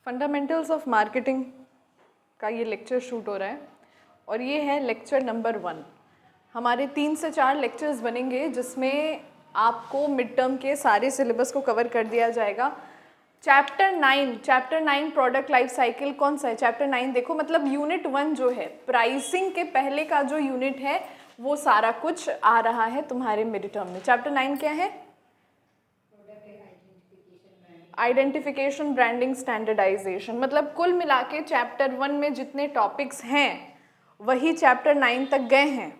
Fundamentals of marketing का ये lecture shoot हो रहा है और ये है लेक्चर नंबर 1। हमारे 3 से 4 लेक्चर्स बनेंगे जिसमें आपको मिड टर्म के सारे सिलेबस को कवर कर दिया जाएगा। चैप्टर 9 प्रोडक्ट लाइफ साइकिल कौन सा है? चैप्टर 9 देखो, मतलब यूनिट 1 जो है प्राइसिंग के पहले का जो यूनिट है वो सारा कुछ आ रहा है तुम्हारे मिड टर्म में। चैप्टर 9 क्या है? Identification, branding, standardization. मतलब कुल मिला के चैप्टर 1 में जितने टॉपिक्स हैं वही चैप्टर 9 तक गए हैं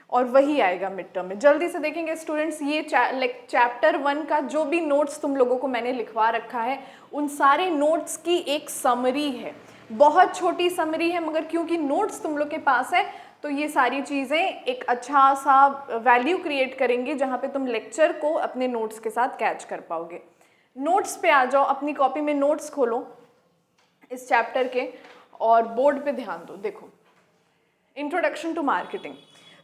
और वही आएगा मिड टर्म में। जल्दी से देखेंगे स्टूडेंट्स, ये चैप्टर 1 का जो भी नोट्स तुम लोगों को मैंने लिखवा रखा है उन सारे नोट्स की एक समरी है। बहुत छोटी समरी है मगर क्योंकि नोट्स तुम लोग के पास है तो ये सारी चीज़ें एक अच्छा सा वैल्यू क्रिएट करेंगी जहाँ पे तुम लेक्चर को अपने नोट्स के साथ कैच कर पाओगे। नोट्स पे आ जाओ, अपनी कॉपी में नोट्स खोलो इस चैप्टर के और बोर्ड पे ध्यान दो। देखो, इंट्रोडक्शन टू मार्केटिंग।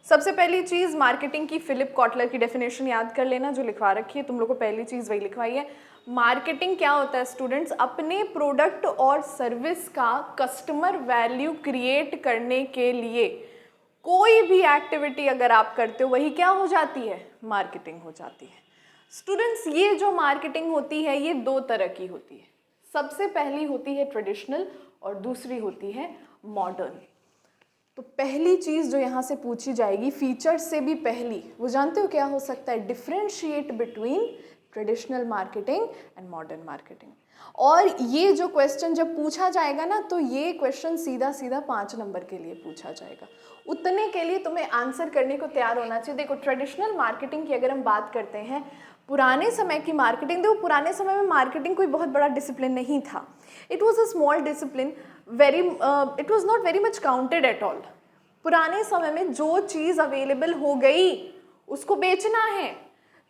सबसे पहली चीज़ मार्केटिंग की फिलिप कॉटलर की डेफिनेशन याद कर लेना जो लिखवा रखी है, तुम लोग को पहली चीज़ वही लिखवाई है। मार्केटिंग क्या होता है स्टूडेंट्स? अपने प्रोडक्ट और सर्विस का कस्टमर वैल्यू क्रिएट करने के लिए कोई भी एक्टिविटी अगर आप करते हो वही क्या हो जाती है? मार्केटिंग हो जाती है। स्टूडेंट्स, ये जो मार्केटिंग होती है ये 2 तरह की होती है। सबसे पहली होती है ट्रेडिशनल और दूसरी होती है मॉडर्न। तो पहली चीज़ जो यहाँ से पूछी जाएगी फीचर्स से भी पहली, वो जानते हो क्या हो सकता है? Differentiate between traditional marketing and modern marketing. और ये जो क्वेश्चन जब पूछा जाएगा ना तो ये क्वेश्चन सीधा सीधा 5 नंबर के लिए पूछा जाएगा। उतने के लिए तुम्हें आंसर करने को तैयार होना चाहिए। देखो, ट्रेडिशनल मार्केटिंग की अगर हम बात करते हैं, पुराने समय की मार्केटिंग, देखो पुराने समय में मार्केटिंग कोई बहुत बड़ा डिसिप्लिन नहीं था। It was a small discipline, it was not very much counted at all. पुराने समय में जो चीज़ अवेलेबल हो गई उसको बेचना है,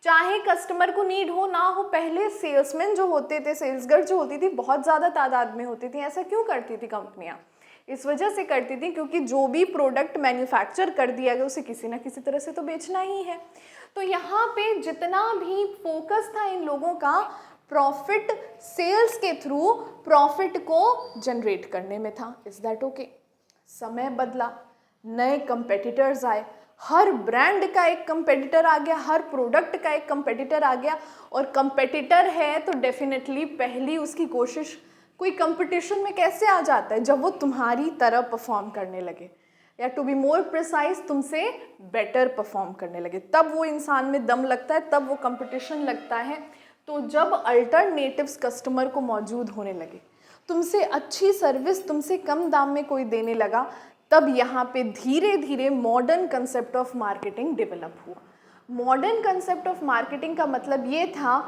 चाहे कस्टमर को नीड हो ना हो। पहले सेल्समैन जो होते थे, सेल्स गर्ल जो होती थी बहुत ज़्यादा तादाद में होती थी। ऐसा क्यों करती थी कंपनियाँ? इस वजह से करती थी क्योंकि जो भी प्रोडक्ट मैन्युफैक्चर कर दिया गया उसे किसी ना किसी तरह से तो बेचना ही है। तो यहाँ पे जितना भी फोकस था इन लोगों का प्रॉफिट, सेल्स के थ्रू प्रॉफिट को जनरेट करने में था। Is that okay? समय बदला, नए कंपेटिटर्स आए, हर ब्रांड का एक कंपेटिटर आ गया, हर प्रोडक्ट का एक कंपेटिटर आ गया। और कंपेटिटर है तो डेफिनेटली पहली उसकी कोशिश, कोई कंपटीशन में कैसे आ जाता है? जब वो तुम्हारी तरह परफॉर्म करने लगे, या टू बी मोर प्रिसाइज तुमसे बेटर परफॉर्म करने लगे, तब वो इंसान में दम लगता है, तब वो कंपटीशन लगता है। तो जब अल्टरनेटिव्स कस्टमर को मौजूद होने लगे, तुमसे अच्छी सर्विस तुमसे कम दाम में कोई देने लगा, तब यहाँ पे धीरे धीरे modern concept of marketing develop हुआ। मॉडर्न कंसेप्ट ऑफ मार्केटिंग का मतलब ये था,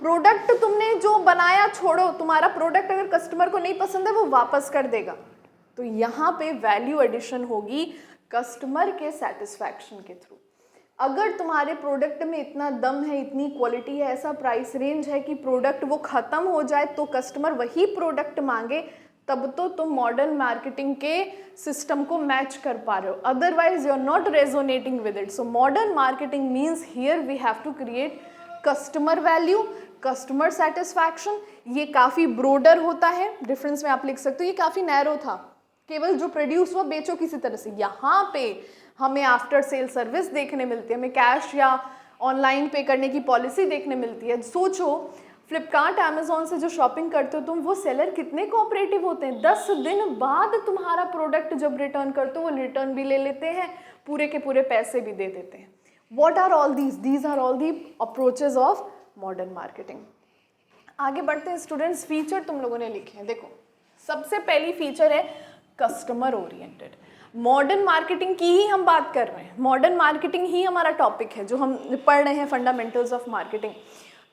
प्रोडक्ट तुमने जो बनाया छोड़ो, तुम्हारा प्रोडक्ट अगर कस्टमर को नहीं पसंद है वो वापस कर देगा। तो यहाँ पे वैल्यू एडिशन होगी कस्टमर के सेटिस्फैक्शन के थ्रू। अगर तुम्हारे प्रोडक्ट में इतना दम है, इतनी क्वालिटी है, ऐसा प्राइस रेंज है कि प्रोडक्ट वो ख़त्म हो जाए तो कस्टमर वही प्रोडक्ट मांगे, तब तो तुम मॉडर्न मार्केटिंग के सिस्टम को मैच कर पा रहे हो। Otherwise you are not resonating with it. So modern marketing means here we have to create customer value, customer satisfaction. ये काफ़ी ब्रोडर होता है, डिफरेंस में आप लिख सकते हो। ये काफ़ी नैरो था, केवल जो प्रोड्यूस हुआ बेचो किसी तरह से। यहाँ पे हमें आफ्टर सेल सर्विस देखने मिलती है, हमें कैश या ऑनलाइन पे करने की पॉलिसी देखने मिलती है। सोचो, फ्लिपकार्ट, अमेजोन से जो शॉपिंग करते हो तुम, वो सेलर कितने कोऑपरेटिव होते हैं। 10 दिन बाद तुम्हारा प्रोडक्ट जब रिटर्न करते हो वो रिटर्न भी ले लेते हैं, पूरे के पूरे पैसे भी दे देते हैं। What are all these are all the approaches of modern marketing. आगे बढ़ते हैं स्टूडेंट्स, फीचर तुम लोगों ने लिखे हैं। देखो, सबसे पहली फीचर है कस्टमर ओरिएंटेड। मॉडर्न मार्केटिंग की ही हम बात कर रहे हैं, मॉडर्न मार्केटिंग ही हमारा टॉपिक है जो हम पढ़ रहे हैं, फंडामेंटल्स ऑफ मार्केटिंग।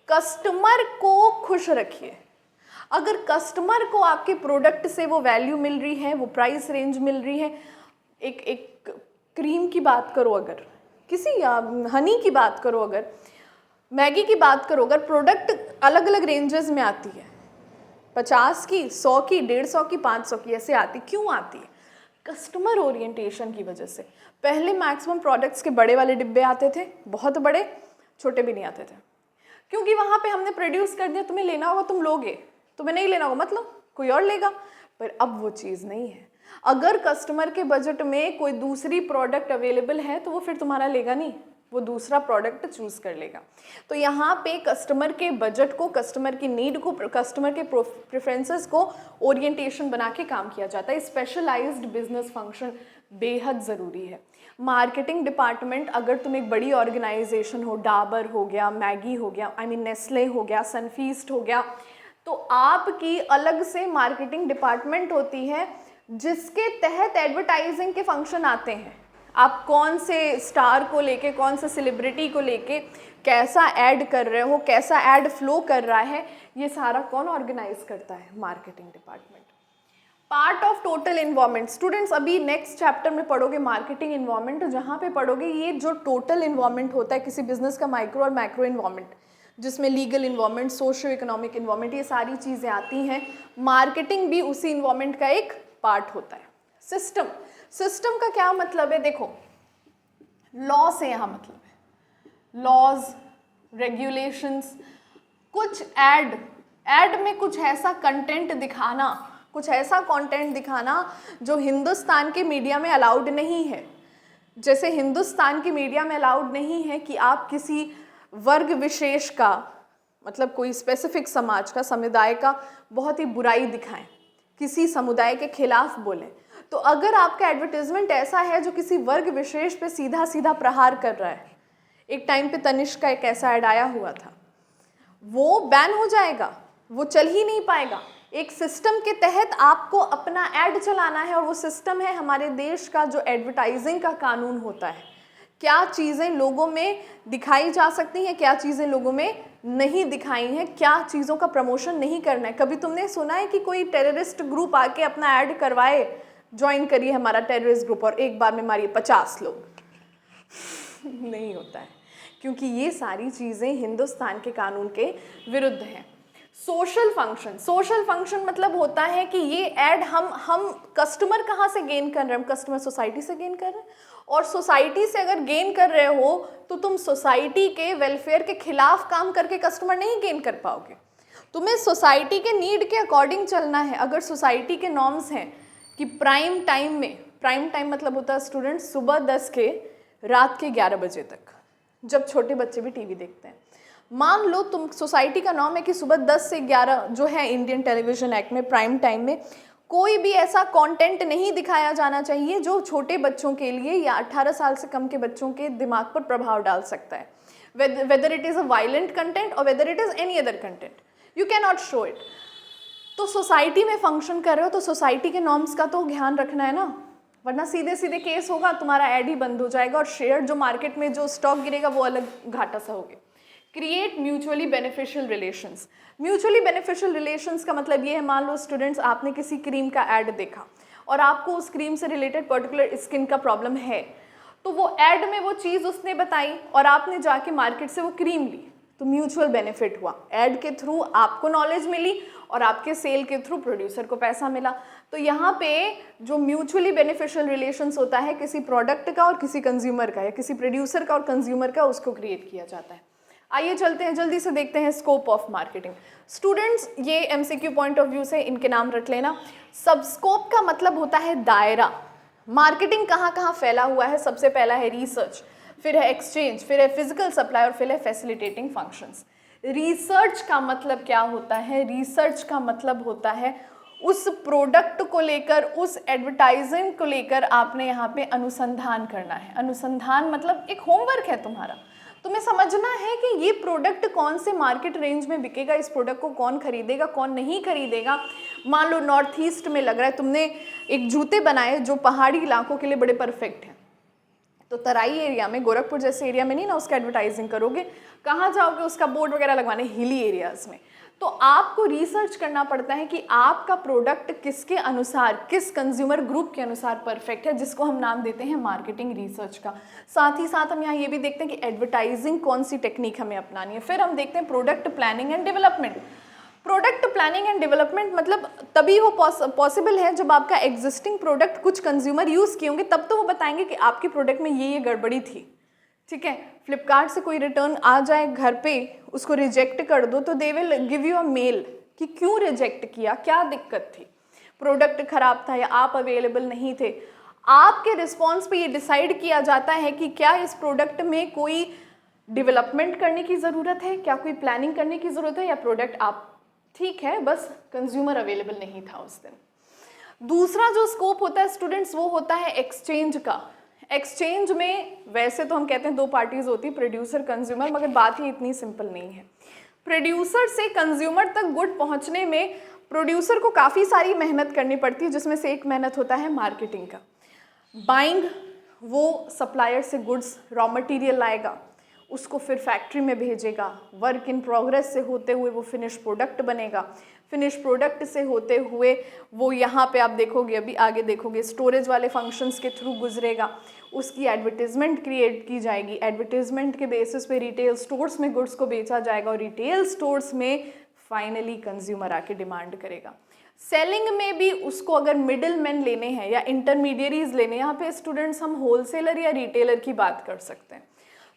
कस्टमर को खुश रखिए। अगर कस्टमर को आपके प्रोडक्ट से वो वैल्यू मिल रही है, वो प्राइस रेंज मिल रही है, एक क्रीम की बात करो, अगर किसी हनी की बात करो, अगर मैगी की बात करो, अगर प्रोडक्ट अलग अलग रेंजेस में आती है, 50 की, 100 की, 150 की, 500 की, ऐसे आती, क्यों आती है? कस्टमर ओरिएंटेशन की वजह से। पहले मैक्सिमम प्रोडक्ट्स के बड़े वाले डिब्बे आते थे, बहुत बड़े, छोटे भी नहीं आते थे, क्योंकि वहाँ पे हमने प्रोड्यूस कर दिया, तुम्हें लेना होगा तुम लोगे, तुम्हें नहीं लेना होगा मतलब कोई और लेगा, पर अब वो चीज़ नहीं है। अगर कस्टमर के बजट में कोई दूसरी प्रोडक्ट अवेलेबल है तो वो फिर तुम्हारा लेगा नहीं, वो दूसरा प्रोडक्ट चूज कर लेगा। तो यहाँ पे कस्टमर के बजट को, कस्टमर की नीड को, कस्टमर के प्रेफरेंसेस को ओरिएंटेशन बना के काम किया जाता है। स्पेशलाइज्ड बिजनेस फंक्शन बेहद ज़रूरी है। मार्केटिंग डिपार्टमेंट, अगर तुम एक बड़ी ऑर्गेनाइजेशन हो, डाबर हो गया, मैगी हो गया, नेस्ले हो गया, सनफीस्ट हो गया, तो आपकी अलग से मार्केटिंग डिपार्टमेंट होती है जिसके तहत एडवर्टाइजिंग के फंक्शन आते हैं। आप कौन से स्टार को लेके, कौन से सेलिब्रिटी को लेके कैसा ऐड कर रहे हो, कैसा ऐड फ्लो कर रहा है, ये सारा कौन ऑर्गेनाइज करता है? Marketing department. Part of total environment, students अभी नेक्स्ट चैप्टर में पढ़ोगे मार्केटिंग इन्वायरमेंट, तो जहाँ पे पढ़ोगे ये जो टोटल इन्वायरमेंट होता है किसी बिजनेस का, माइक्रो और मैक्रो इन्वायरमेंट, जिसमें legal environment, socio economic environment, ये सारी चीज़ें आती हैं। मार्केटिंग भी उसी इन्वायरमेंट का एक पार्ट होता है। सिस्टम, सिस्टम का क्या मतलब है? देखो, लॉ से यहाँ मतलब है लॉज, रेगुलेशंस, कुछ ऐड में कुछ ऐसा कंटेंट दिखाना, कुछ ऐसा कंटेंट दिखाना जो हिंदुस्तान के मीडिया में अलाउड नहीं है। जैसे हिंदुस्तान की मीडिया में अलाउड नहीं है कि आप किसी वर्ग विशेष का, मतलब कोई स्पेसिफिक समाज का, समुदाय का बहुत ही बुराई दिखाएं, किसी समुदाय के खिलाफ बोलें। तो अगर आपका एडवर्टीजमेंट ऐसा है जो किसी वर्ग विशेष पे सीधा सीधा प्रहार कर रहा है, एक टाइम पे तनिष्क का एक ऐसा ऐड आया हुआ था, वो बैन हो जाएगा, वो चल ही नहीं पाएगा। एक सिस्टम के तहत आपको अपना ऐड चलाना है, और वो सिस्टम है हमारे देश का जो एडवर्टाइजिंग का कानून होता है। क्या चीज़ें लोगों में दिखाई जा सकती हैं, क्या चीज़ें लोगों में नहीं दिखाई हैं, क्या चीज़ों का प्रमोशन नहीं करना है। कभी तुमने सुना है कि कोई टेररिस्ट ग्रुप आके अपना ऐड करवाए, ज्वाइन करिए हमारा टेररिस्ट ग्रुप, और एक बार में मारिए 50 लोग? नहीं होता है, क्योंकि ये सारी चीज़ें हिंदुस्तान के कानून के विरुद्ध हैं। सोशल फंक्शन, सोशल फंक्शन मतलब होता है कि ये ऐड हम कस्टमर कहाँ से गेन कर रहे हैं? हम कस्टमर सोसाइटी से गेन कर रहे हैं, और सोसाइटी से अगर गेन कर रहे हो तो तुम सोसाइटी के वेलफेयर के खिलाफ काम करके कस्टमर नहीं गेन कर पाओगे। तुम्हें सोसाइटी के नीड के अकॉर्डिंग चलना है। अगर सोसाइटी के नॉर्म्स हैं कि प्राइम टाइम में, प्राइम टाइम मतलब होता है स्टूडेंट सुबह 10 के रात के 11 बजे तक, जब छोटे बच्चे भी टीवी देखते हैं। मान लो तुम, सोसाइटी का नॉर्म है कि सुबह 10 से 11 जो है इंडियन टेलीविजन एक्ट में, प्राइम टाइम में कोई भी ऐसा कंटेंट नहीं दिखाया जाना चाहिए जो छोटे बच्चों के लिए या 18 साल से कम के बच्चों के दिमाग पर प्रभाव डाल सकता है। Whether it is a violent content और whether it is any other content, you can not show it. तो सोसाइटी में फंक्शन कर रहे हो तो सोसाइटी के नॉर्म्स का तो ध्यान रखना है ना, वरना सीधे सीधे केस होगा, तुम्हारा ऐड ही बंद हो जाएगा, और शेयर जो मार्केट में जो स्टॉक गिरेगा वो अलग घाटा सा होगा। Create mutually beneficial relations. Mutually beneficial relations का मतलब ये है, मान लो स्टूडेंट्स आपने किसी क्रीम का ऐड देखा और आपको उस क्रीम से रिलेटेड पर्टिकुलर स्किन का प्रॉब्लम है, तो वो ऐड में वो चीज़ उसने बताई और आपने जाके मार्केट से वो क्रीम ली, तो म्यूचुअल बेनिफिट हुआ। ऐड के थ्रू आपको नॉलेज मिली और आपके सेल के थ्रू प्रोड्यूसर को पैसा मिला। तो यहाँ पे जो म्यूचुअली बेनिफिशियल रिलेशंस होता है किसी प्रोडक्ट का और किसी कंज्यूमर का, या किसी प्रोड्यूसर का और कंज्यूमर का, उसको क्रिएट किया जाता है। आइए चलते हैं, जल्दी से देखते हैं स्कोप ऑफ मार्केटिंग। स्टूडेंट्स ये एमसीक्यू पॉइंट ऑफ व्यू से इनके नाम रख लेना। सब स्कोप का मतलब होता है दायरा। मार्केटिंग कहाँ कहाँ फैला हुआ है? सबसे पहला है रिसर्च, फिर है एक्सचेंज, फिर है फिजिकल सप्लाई और फिर है फैसिलिटेटिंग फंक्शंस। रिसर्च का मतलब क्या होता है? रिसर्च का मतलब होता है उस प्रोडक्ट को लेकर, उस एडवर्टाइजिंग को लेकर आपने यहाँ पे अनुसंधान करना है। अनुसंधान मतलब एक होमवर्क है तुम्हारा, तुम्हें समझना है कि ये प्रोडक्ट कौन से मार्केट रेंज में बिकेगा, इस प्रोडक्ट को कौन खरीदेगा, कौन नहीं खरीदेगा। मान लो नॉर्थ ईस्ट में लग रहा है, तुमने एक जूते बनाए जो पहाड़ी इलाकों के लिए बड़े परफेक्ट हैं, तो तराई एरिया में, गोरखपुर जैसे एरिया में नहीं ना उसका एडवर्टाइजिंग करोगे, कहाँ जाओगे उसका बोर्ड वगैरह लगवाने? हिली एरियाज़ में। तो आपको रिसर्च करना पड़ता है कि आपका प्रोडक्ट किसके अनुसार, किस कंज्यूमर ग्रुप के अनुसार परफेक्ट है, जिसको हम नाम देते हैं मार्केटिंग रिसर्च का। साथ ही साथ हम यहाँ ये भी देखते हैं कि एडवर्टाइजिंग कौन सी टेक्निक हमें अपनानी है। फिर हम देखते हैं product planning and development. Product planning and development मतलब तभी वो पॉसिबल है जब आपका एग्जिस्टिंग प्रोडक्ट कुछ कंज्यूमर यूज़ किए होंगे, तब तो वो बताएंगे कि आपके प्रोडक्ट में ये गड़बड़ी थी। ठीक है, फ्लिपकार्ट से कोई रिटर्न आ जाए घर पे, उसको रिजेक्ट कर दो तो they will give you a mail कि क्यों रिजेक्ट किया, क्या दिक्कत थी, प्रोडक्ट खराब था या आप अवेलेबल नहीं थे। आपके रिस्पॉन्स पे ये डिसाइड किया जाता है कि क्या इस प्रोडक्ट में कोई डेवलपमेंट करने की ज़रूरत है, क्या कोई प्लानिंग करने की ज़रूरत है, या प्रोडक्ट आप ठीक है बस कंज्यूमर अवेलेबल नहीं था उस दिन। दूसरा जो स्कोप होता है स्टूडेंट्स वो होता है एक्सचेंज का। एक्सचेंज में वैसे तो हम कहते हैं दो पार्टीज होती है, प्रोड्यूसर कंज्यूमर, मगर बात ही इतनी सिंपल नहीं है। प्रोड्यूसर से कंज्यूमर तक गुड पहुंचने में प्रोड्यूसर को काफ़ी सारी मेहनत करनी पड़ती है, जिसमें से एक मेहनत होता है मार्केटिंग का। बाइंग, वो सप्लायर से गुड्स रॉ मटेरियल लाएगा, उसको फिर फैक्ट्री में भेजेगा, वर्क इन प्रोग्रेस से होते हुए वो फिनिश प्रोडक्ट बनेगा, फिनिश प्रोडक्ट से होते हुए वो यहाँ पे आप देखोगे, अभी आगे देखोगे, स्टोरेज वाले फंक्शंस के थ्रू गुजरेगा, उसकी एडवर्टीजमेंट क्रिएट की जाएगी, एडवर्टीजमेंट के बेसिस पे रिटेल स्टोर्स में गुड्स को बेचा जाएगा और रिटेल स्टोर्स में फाइनली कंज्यूमर आके डिमांड करेगा। सेलिंग में भी उसको अगर मिडिल मैन लेने हैं या इंटरमीडियरीज लेने, यहाँ पे स्टूडेंट्स हम होलसेलर या रिटेलर की बात कर सकते हैं,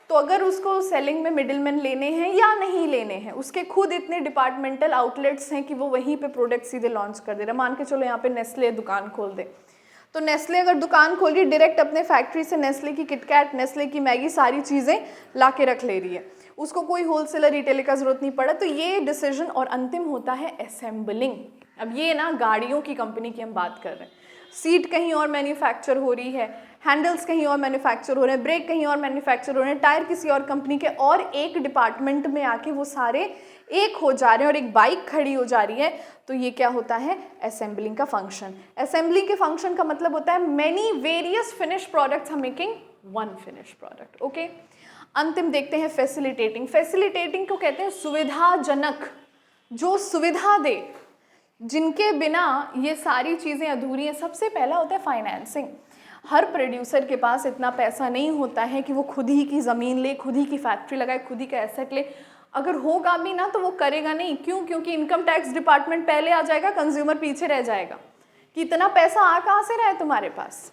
तो अगर उसको सेलिंग में मिडिल मैन लेने हैं या नहीं लेने हैं, उसके खुद इतने डिपार्टमेंटल आउटलेट्स हैं कि वो वहीं पे प्रोडक्ट सीधे लॉन्च कर दे रहा। मान के चलो यहाँ पे नेस्ले दुकान खोल दे, तो नेस्ले अगर दुकान खोल रही है, डायरेक्ट अपने फैक्ट्री से नेस्ले की किटकैट, नेस्ले की मैगी, सारी चीज़ें ला के रख ले रही है, उसको कोई होलसेलर रिटेलर का जरूरत नहीं पड़ा। तो ये डिसीजन, और अंतिम होता है असेंबलिंग। अब ये ना गाड़ियों की कंपनी की हम बात कर रहे हैं, सीट कहीं और मैन्युफैक्चर हो रही है, हैंडल्स कहीं और मैन्युफैक्चर हो रहे हैं, ब्रेक कहीं और मैन्युफैक्चर हो रहे हैं, टायर किसी और कंपनी के, और एक डिपार्टमेंट में आके वो सारे एक हो जा रहे हैं और एक बाइक खड़ी हो जा रही है। तो ये क्या होता है, असेंबलिंग का फंक्शन। असेंबलिंग के फंक्शन का मतलब होता है many various finish products are making one finish product. Okay, अंतिम देखते हैं फैसिलिटेटिंग। फैसिलिटेटिंग को कहते हैं सुविधाजनक, जो सुविधा दे, जिनके बिना ये सारी चीज़ें अधूरी हैं। सबसे पहला होता है फाइनेंसिंग। हर प्रोड्यूसर के पास इतना पैसा नहीं होता है कि वो खुद ही की ज़मीन ले, खुद ही की फैक्ट्री लगाए, खुद ही का एसेट ले। अगर होगा भी ना तो वो करेगा नहीं। क्यों? क्योंकि इनकम टैक्स डिपार्टमेंट पहले आ जाएगा, कंज्यूमर पीछे रह जाएगा कि इतना पैसा आ कहाँ से रहा है तुम्हारे पास।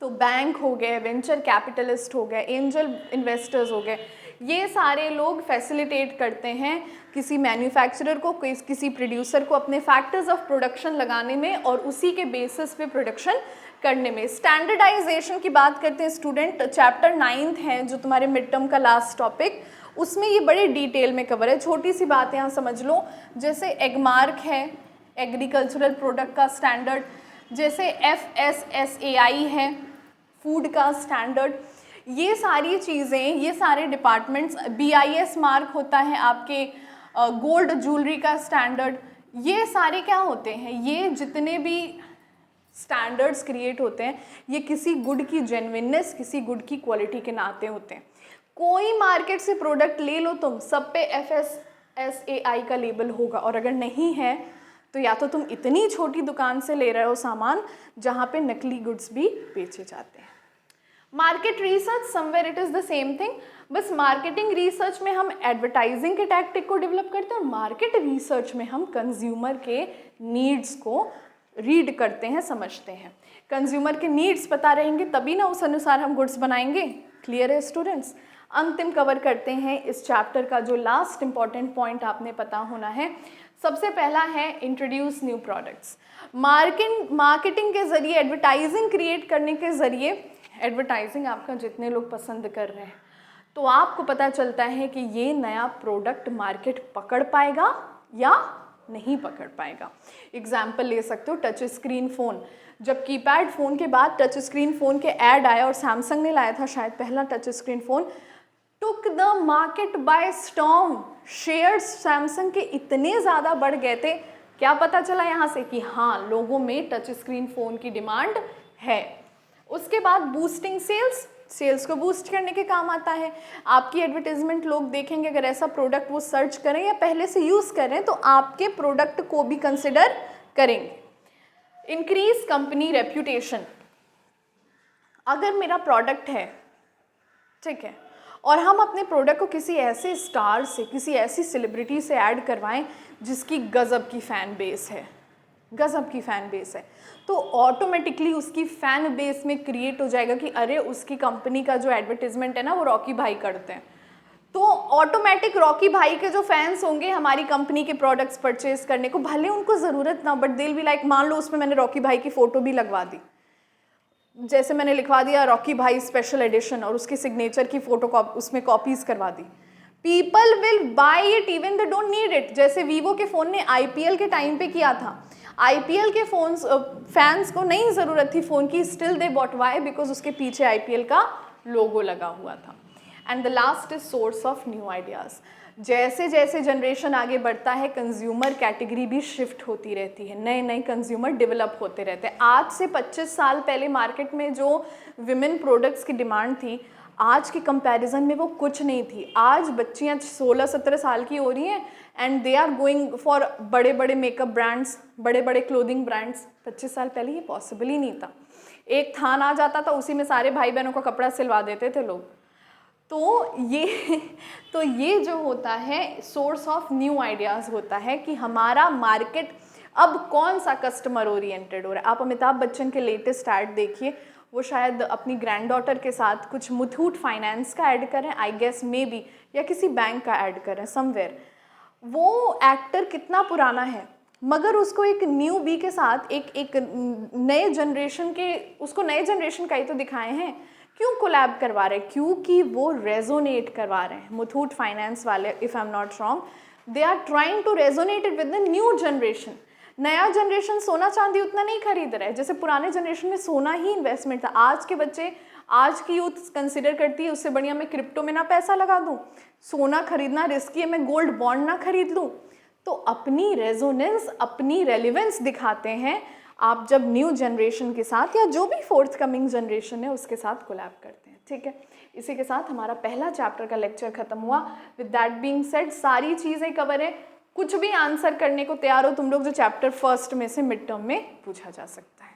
तो बैंक हो गए, वेंचर कैपिटलिस्ट हो गए, एंजल इन्वेस्टर्स हो गए, ये सारे लोग फैसिलिटेट करते हैं किसी मैन्युफैक्चरर को, किसी प्रोड्यूसर को अपने फैक्टर्स ऑफ प्रोडक्शन लगाने में और उसी के बेसिस पे प्रोडक्शन करने में। स्टैंडर्डाइजेशन की बात करते हैं स्टूडेंट, चैप्टर 9 है जो तुम्हारे मिड टर्म का लास्ट टॉपिक, उसमें ये बड़े डिटेल में कवर है। छोटी सी बात यहाँ समझ लो, जैसे एगमार्क है एग्रीकल्चरल प्रोडक्ट का स्टैंडर्ड, जैसे FSSAI है फूड का स्टैंडर्ड, ये सारी चीज़ें, ये सारे डिपार्टमेंट्स, BIS मार्क होता है आपके गोल्ड ज्वेलरी का स्टैंडर्ड, ये सारे क्या होते हैं, ये जितने भी स्टैंडर्ड्स क्रिएट होते हैं ये किसी गुड की जेन्युइननेस, किसी गुड की क्वालिटी के नाते होते हैं। कोई मार्केट से प्रोडक्ट ले लो तुम, सब पे FSSAI का लेबल होगा, और अगर नहीं है तो या तो तुम इतनी छोटी दुकान से ले रहे हो सामान जहाँ पे नकली गुड्स भी बेचे जाते हैं। Market research, somewhere it is the same thing, बस मार्केटिंग रिसर्च में हम एडवर्टाइजिंग के टैक्टिक को डेवलप करते हैं और मार्केट रिसर्च में हम कंज्यूमर के नीड्स को रीड करते हैं, समझते हैं। कंज्यूमर के नीड्स पता रहेंगे तभी ना उस अनुसार हम गुड्स बनाएंगे। क्लियर है स्टूडेंट्स? अंतिम कवर करते हैं इस चैप्टर का जो लास्ट इंपॉर्टेंट पॉइंट आपने पता होना है। सबसे पहला है इंट्रोड्यूस न्यू प्रोडक्ट्स। मार्केटिंग के जरिए, एडवर्टाइजिंग क्रिएट करने के जरिए, एडवर्टाइजिंग आपका जितने लोग पसंद कर रहे हैं तो आपको पता चलता है कि ये नया प्रोडक्ट मार्केट पकड़ पाएगा या नहीं पकड़ पाएगा। एग्जाम्पल ले सकते हो टच स्क्रीन फ़ोन, जब कीपैड फ़ोन के बाद टच स्क्रीन फ़ोन के ऐड आया और सैमसंग ने लाया था शायद पहला touch screen phone, took the market by storm. Shares Samsung के इतने ज़्यादा बढ़ गए थे, क्या पता चला यहाँ से कि हाँ लोगों में टच स्क्रीन फ़ोन की डिमांड है। उसके बाद बूस्टिंग सेल्स, सेल्स को बूस्ट करने के काम आता है। आपकी एडवर्टाइजमेंट लोग देखेंगे, अगर ऐसा प्रोडक्ट वो सर्च करें या पहले से यूज़ करें तो आपके प्रोडक्ट को भी कंसिडर करेंगे। Increase company reputation. अगर मेरा प्रोडक्ट है, ठीक है, और हम अपने प्रोडक्ट को किसी ऐसे स्टार से, किसी ऐसी सेलिब्रिटी से ऐड करवाएं जिसकी गज़ब की फ़ैन बेस है, गज़ब की फ़ैन बेस है, तो ऑटोमेटिकली उसकी फ़ैन बेस में क्रिएट हो जाएगा कि अरे उसकी कंपनी का जो एडवर्टीज़मेंट है ना वो रॉकी भाई करते हैं, तो ऑटोमेटिक रॉकी भाई के जो फैंस होंगे हमारी कंपनी के प्रोडक्ट्स परचेज करने को, भले उनको ज़रूरत ना, बट दिल भी लाइक, मान लो उसमें मैंने रॉकी भाई की फ़ोटो भी लगवा दी, जैसे मैंने लिखवा दिया रॉकी भाई स्पेशल एडिशन और उसकी सिग्नेचर की फ़ोटो उसमें कॉपीज़ करवा दी, people will buy it even they don't need it. जैसे वीवो के फ़ोन ने IPL के टाइम पे किया था, IPL के फ़ोन्स फैंस को नहीं ज़रूरत थी फ़ोन की, still they bought, why, because उसके पीछे IPL का लोगो लगा हुआ था। And the last is source of new ideas. जैसे जैसे जनरेशन आगे बढ़ता है कंज्यूमर कैटेगरी भी शिफ्ट होती रहती है, नए नए कंज्यूमर डेवलप होते रहते हैं। आज से 25 साल पहले मार्केट में जो विमेन प्रोडक्ट्स की डिमांड थी, आज के कंपैरिजन में वो कुछ नहीं थी। आज बच्चियां 16-17 साल की हो रही हैं and they are going for बड़े बड़े मेकअप ब्रांड्स, बड़े बड़े क्लोथिंग ब्रांड्स। 25 साल पहले ये पॉसिबल ही नहीं था। एक थान आ जाता था, उसी में सारे भाई बहनों का कपड़ा सिलवा देते थे लोग। तो ये जो होता है सोर्स ऑफ न्यू आइडियाज़ होता है कि हमारा मार्केट अब कौन सा कस्टमर ओरिएंटेड हो रहा है। आप अमिताभ बच्चन के लेटेस्ट ऐड देखिए, वो शायद अपनी ग्रैंड डॉटर के साथ कुछ मुथूट फाइनेंस का ऐड करें, आई गेस मे बी, या किसी बैंक का ऐड करें समवेयर। वो एक्टर कितना पुराना है, मगर उसको एक न्यू बी के साथ एक नए जनरेशन के, उसको नए जनरेशन का ही तो दिखाए हैं। क्यों कोलैब करवा रहे हैं? क्योंकि वो रेजोनेट करवा रहे हैं। मुथूट फाइनेंस वाले, if I am not wrong, they are trying to resonate it with the new generation. नया जनरेशन सोना चांदी उतना नहीं खरीद रहा है, जैसे पुराने जनरेशन में सोना ही इन्वेस्टमेंट था। आज के बच्चे, आज की यूथ कंसिडर करती है उससे बढ़िया मैं क्रिप्टो में ना पैसा लगा दूँ, सोना खरीदना रिस्की है, मैं गोल्ड बॉन्ड ना खरीद लूँ। तो अपनी रेजोनेंस, अपनी रेलिवेंस दिखाते हैं आप जब न्यू जनरेशन के साथ, या जो भी फोर्थ कमिंग जनरेशन है उसके साथ कोलैब करते हैं। ठीक है, इसी के साथ हमारा पहला चैप्टर का लेक्चर खत्म हुआ। विद दैट बीइंग सेड, सारी चीज़ें कवर है, कुछ भी आंसर करने को तैयार हो तुम लोग जो चैप्टर फर्स्ट में से मिड टर्म में पूछा जा सकता है।